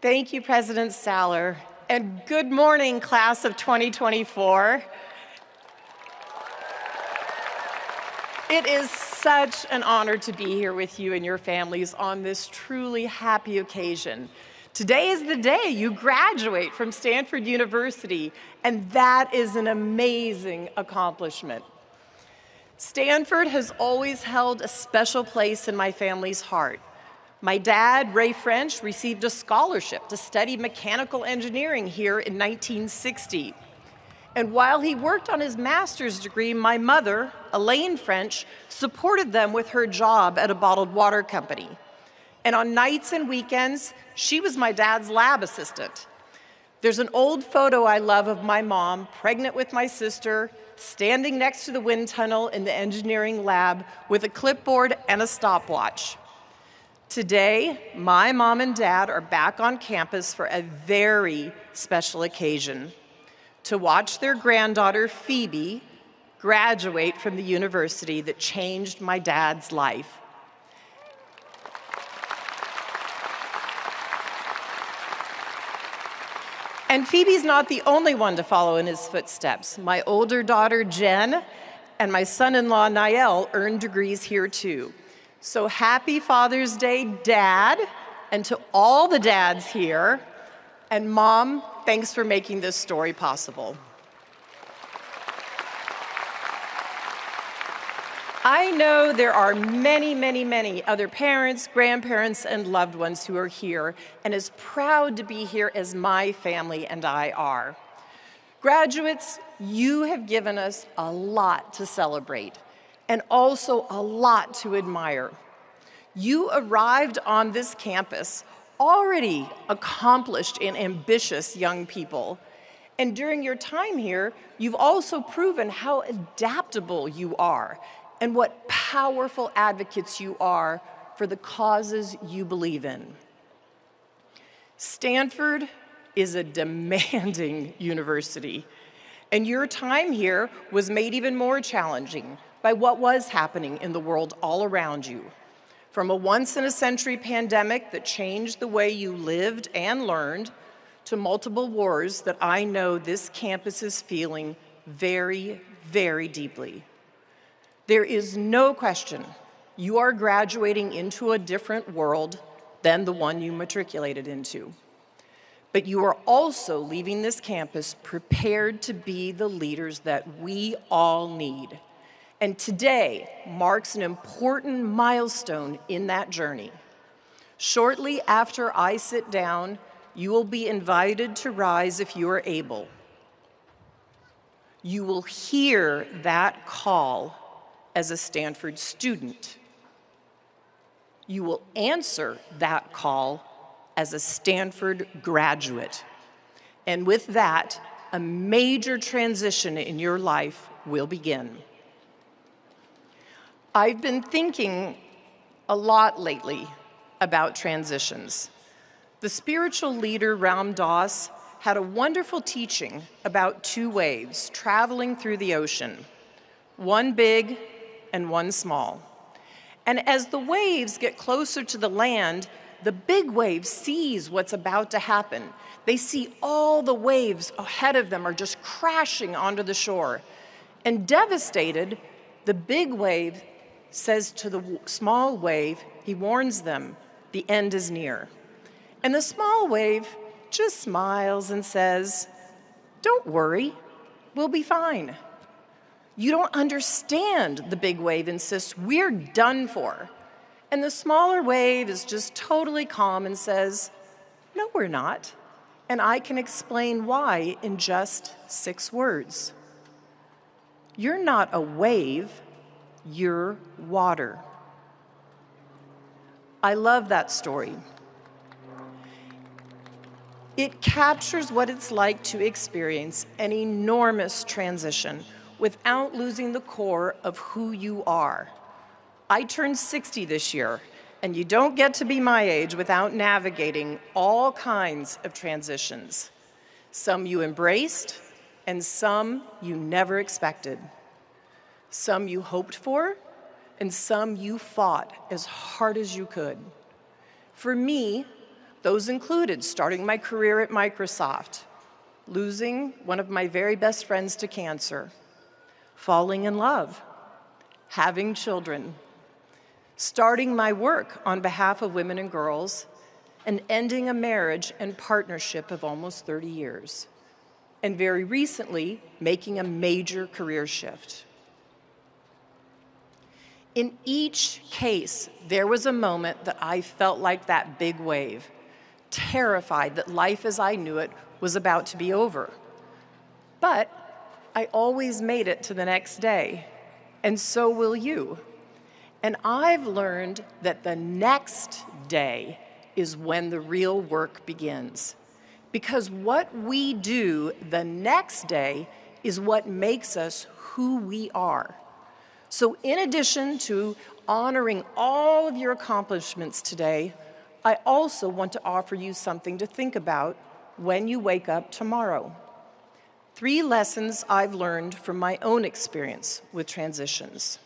Thank you, President Saller, and good morning, class of 2024. It is such an honor to be here with you and your families on this truly happy occasion. Today is the day you graduate from Stanford University, and that is an amazing accomplishment. Stanford has always held a special place in my family's heart. My dad, Ray French, received a scholarship to study mechanical engineering here in 1960. And while he worked on his master's degree, my mother, Elaine French, supported them with her job at a bottled water company. And on nights and weekends, she was my dad's lab assistant. There's an old photo I love of my mom, pregnant with my sister, standing next to the wind tunnel in the engineering lab with a clipboard and a stopwatch. Today, my mom and dad are back on campus for a very special occasion: to watch their granddaughter, Phoebe, graduate from the university that changed my dad's life. And Phoebe's not the only one to follow in his footsteps. My older daughter, Jen, and my son-in-law, Niall, earned degrees here too. So happy Father's Day, Dad, and to all the dads here. And Mom, thanks for making this story possible. I know there are many other parents, grandparents, and loved ones who are here and as proud to be here as my family and I are. Graduates, you have given us a lot to celebrate and also a lot to admire. You arrived on this campus already accomplished and ambitious young people. And during your time here, you've also proven how adaptable you are and what powerful advocates you are for the causes you believe in. Stanford is a demanding university, and your time here was made even more challenging by what was happening in the world all around you. From a once-in-a-century pandemic that changed the way you lived and learned, to multiple wars that I know this campus is feeling very deeply. There is no question you are graduating into a different world than the one you matriculated into. But you are also leaving this campus prepared to be the leaders that we all need. And today marks an important milestone in that journey. Shortly after I sit down, you will be invited to rise if you are able. You will hear that call as a Stanford student. You will answer that call as a Stanford graduate. And with that, a major transition in your life will begin. I've been thinking a lot lately about transitions. The spiritual leader Ram Dass had a wonderful teaching about two waves traveling through the ocean, one big and one small. And as the waves get closer to the land, the big wave sees what's about to happen. They see all the waves ahead of them are just crashing onto the shore. And devastated, the big wave says to the small wave, he warns them, the end is near. And the small wave just smiles and says, don't worry, we'll be fine. You don't understand, the big wave insists, we're done for. And the smaller wave is just totally calm and says, no, we're not. And I can explain why in just 6 words. You're not a wave, you're water. I love that story. It captures what it's like to experience an enormous transition without losing the core of who you are. I turned 60 this year, and you don't get to be my age without navigating all kinds of transitions. Some you embraced, and some you never expected. Some you hoped for, and some you fought as hard as you could. For me, Those included starting my career at Microsoft, losing one of my very best friends to cancer, falling in love, having children, starting my work on behalf of women and girls, and ending a marriage and partnership of almost 30 years. And very recently, making a major career shift. In each case, there was a moment that I felt like that big wave, terrified that life as I knew it was about to be over. But I always made it to the next day, and so will you. And I've learned that the next day is when the real work begins. Because what we do the next day is what makes us who we are. So in addition to honoring all of your accomplishments today, I also want to offer you something to think about when you wake up tomorrow. 3 lessons I've learned from my own experience with transitions.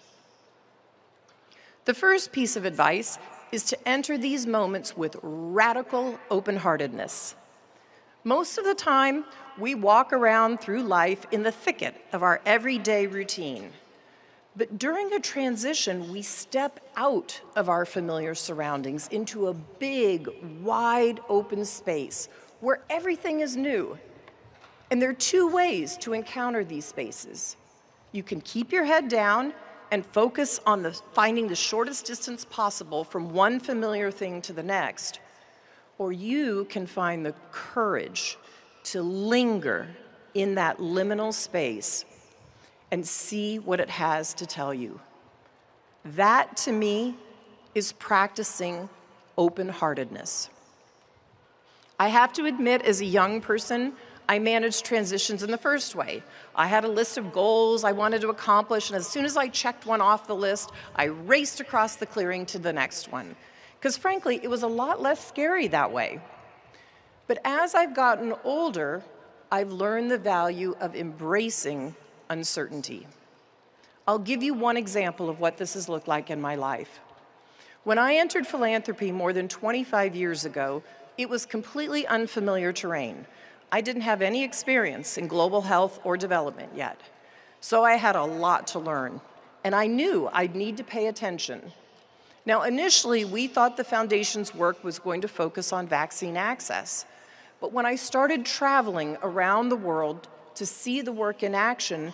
The first piece of advice is to enter these moments with radical open-heartedness. Most of the time, we walk around through life in the thicket of our everyday routine. But during a transition, we step out of our familiar surroundings into a big, wide open space where everything is new. And there are 2 ways to encounter these spaces. You can keep your head down and focus on finding the shortest distance possible from one familiar thing to the next, or you can find the courage to linger in that liminal space and see what it has to tell you. That, to me, is practicing open-heartedness. I have to admit, as a young person, I managed transitions in the first way. I had a list of goals I wanted to accomplish, and as soon as I checked one off the list, I raced across the clearing to the next one. Because frankly, it was a lot less scary that way. But as I've gotten older, I've learned the value of embracing uncertainty. I'll give you one example of what this has looked like in my life. When I entered philanthropy more than 25 years ago, it was completely unfamiliar terrain. I didn't have any experience in global health or development yet. So I had a lot to learn, and I knew I'd need to pay attention. Now, initially, we thought the Foundation's work was going to focus on vaccine access. But when I started traveling around the world to see the work in action,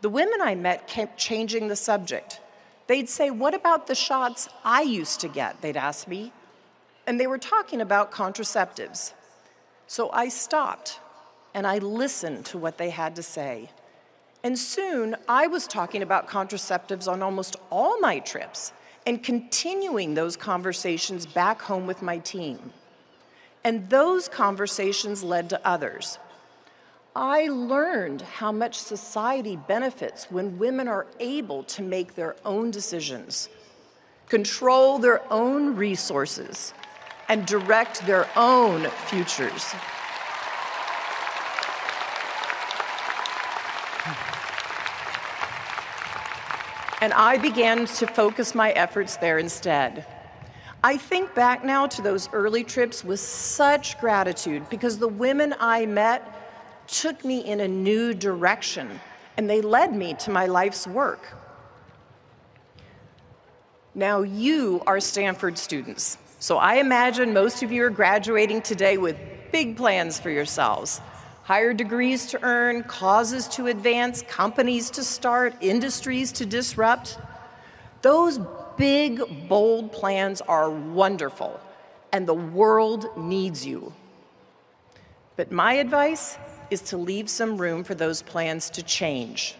the women I met kept changing the subject. They'd say, "What about the shots I used to get?" they'd ask me. And they were talking about contraceptives. So I stopped, and I listened to what they had to say. And soon, I was talking about contraceptives on almost all my trips, and continuing those conversations back home with my team. And those conversations led to others. I learned how much society benefits when women are able to make their own decisions, control their own resources, and direct their own futures. And I began to focus my efforts there instead. I think back now to those early trips with such gratitude because the women I met took me in a new direction, and they led me to my life's work. Now, you are Stanford students, so I imagine most of you are graduating today with big plans for yourselves. Higher degrees to earn, causes to advance, companies to start, industries to disrupt. Those big, bold plans are wonderful, and the world needs you. But my advice is to leave some room for those plans to change.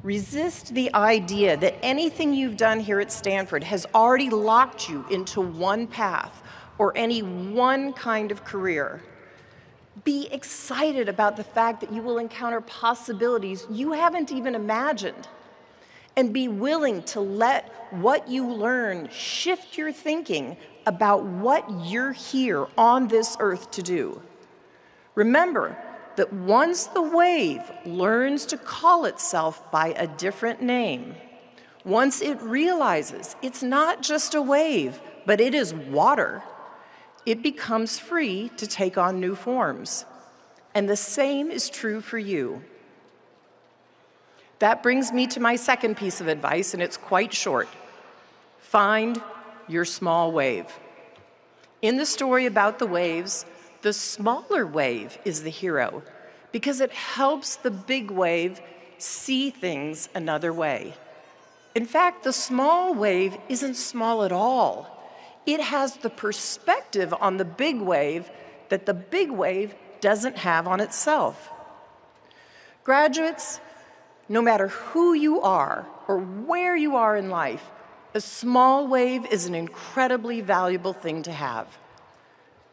Resist the idea that anything you've done here at Stanford has already locked you into one path or any one kind of career. Be excited about the fact that you will encounter possibilities you haven't even imagined. And be willing to let what you learn shift your thinking about what you're here on this earth to do. Remember that once the wave learns to call itself by a different name, once it realizes it's not just a wave, but it is water, It becomes free to take on new forms. And the same is true for you. That brings me to my second piece of advice, and it's quite short. Find your small wave. In the story about the waves, the smaller wave is the hero because it helps the big wave see things another way. In fact, the small wave isn't small at all. It has the perspective on the big wave that the big wave doesn't have on itself. Graduates, no matter who you are or where you are in life, a small wave is an incredibly valuable thing to have.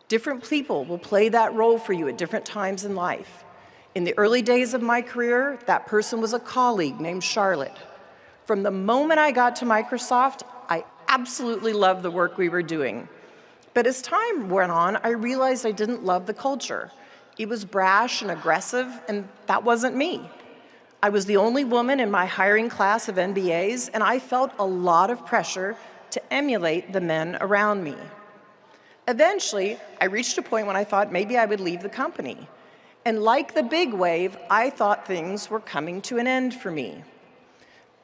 Different people will play that role for you at different times in life. In the early days of my career, that person was a colleague named Charlotte. From the moment I got to Microsoft, I absolutely loved the work we were doing. But as time went on, I realized I didn't love the culture. It was brash and aggressive, and that wasn't me. I was the only woman in my hiring class of MBAs, and I felt a lot of pressure to emulate the men around me. Eventually, I reached a point when I thought maybe I would leave the company. And like the big wave, I thought things were coming to an end for me.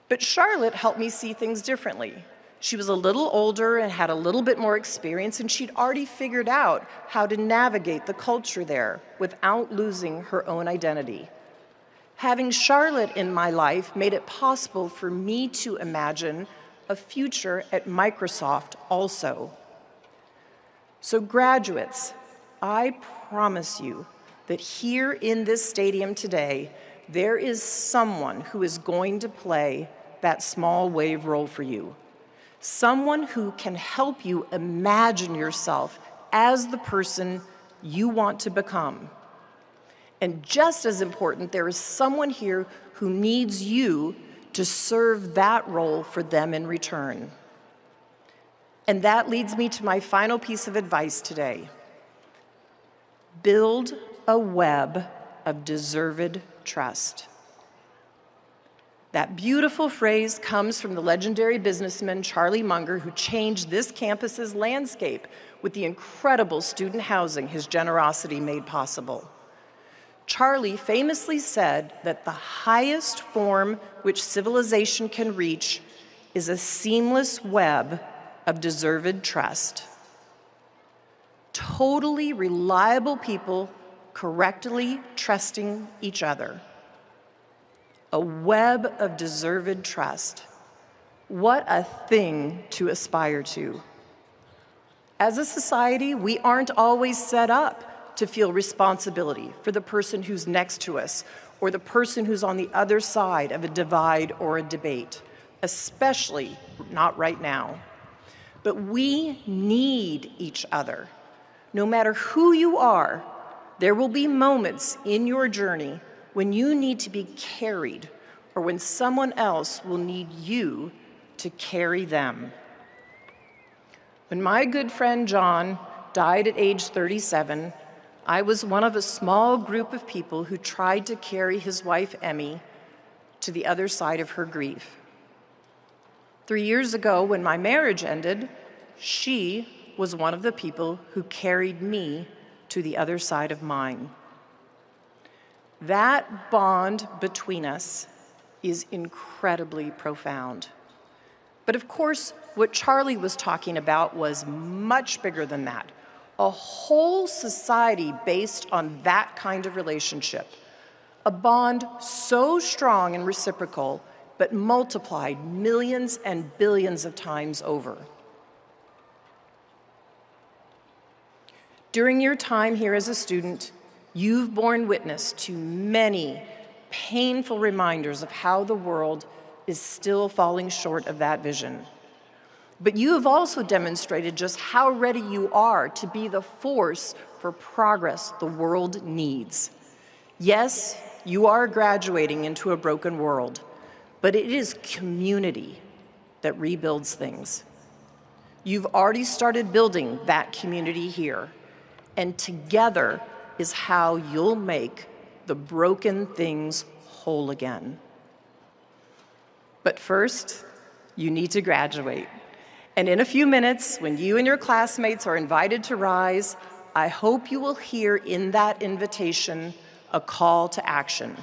But Charlotte helped me see things differently. She was a little older and had a little bit more experience, and she'd already figured out how to navigate the culture there without losing her own identity. Having Charlotte in my life made it possible for me to imagine a future at Microsoft also. So graduates, I promise you that here in this stadium today, there is someone who is going to play that small wave role for you. Someone who can help you imagine yourself as the person you want to become. And just as important, there is someone here who needs you to serve that role for them in return. And that leads me to my final piece of advice today. Build a web of deserved trust. That beautiful phrase comes from the legendary businessman Charlie Munger, who changed this campus's landscape with the incredible student housing his generosity made possible. Charlie famously said that the highest form which civilization can reach is a seamless web of deserved trust. Totally reliable people correctly trusting each other. A web of deserved trust. What a thing to aspire to. As a society, we aren't always set up to feel responsibility for the person who's next to us or the person who's on the other side of a divide or a debate, especially not right now. But we need each other. No matter who you are, there will be moments in your journey when you need to be carried or when someone else will need you to carry them. When my good friend John died at age 37, I was one of a small group of people who tried to carry his wife, Emmy, to the other side of her grief. 3 years ago, when my marriage ended, she was one of the people who carried me to the other side of mine. That bond between us is incredibly profound. But of course, what Charlie was talking about was much bigger than that. A whole society based on that kind of relationship. A bond so strong and reciprocal, but multiplied millions and billions of times over. During your time here as a student, you've borne witness to many painful reminders of how the world is still falling short of that vision. But you have also demonstrated just how ready you are to be the force for progress the world needs. Yes, you are graduating into a broken world, but it is community that rebuilds things. You've already started building that community here, and together is how you'll make the broken things whole again. But first, you need to graduate. And in a few minutes, when you and your classmates are invited to rise, I hope you will hear in that invitation a call to action.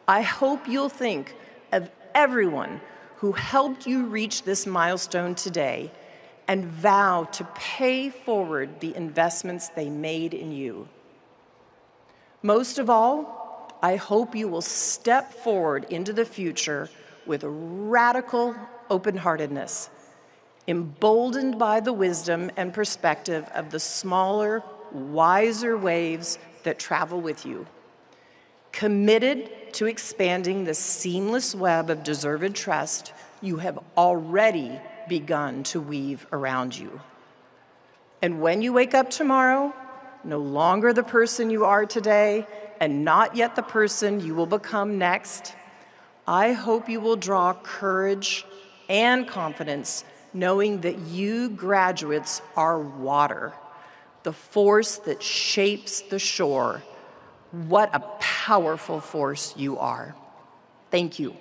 I hope you'll think of everyone who helped you reach this milestone today and vow to pay forward the investments they made in you. Most of all, I hope you will step forward into the future with radical open-heartedness, emboldened by the wisdom and perspective of the smaller, wiser waves that travel with you, committed to expanding the seamless web of deserved trust you have already begun to weave around you. And when you wake up tomorrow, no longer the person you are today, and not yet the person you will become next, I hope you will draw courage and confidence knowing that you graduates are water, the force that shapes the shore. What a powerful force you are. Thank you.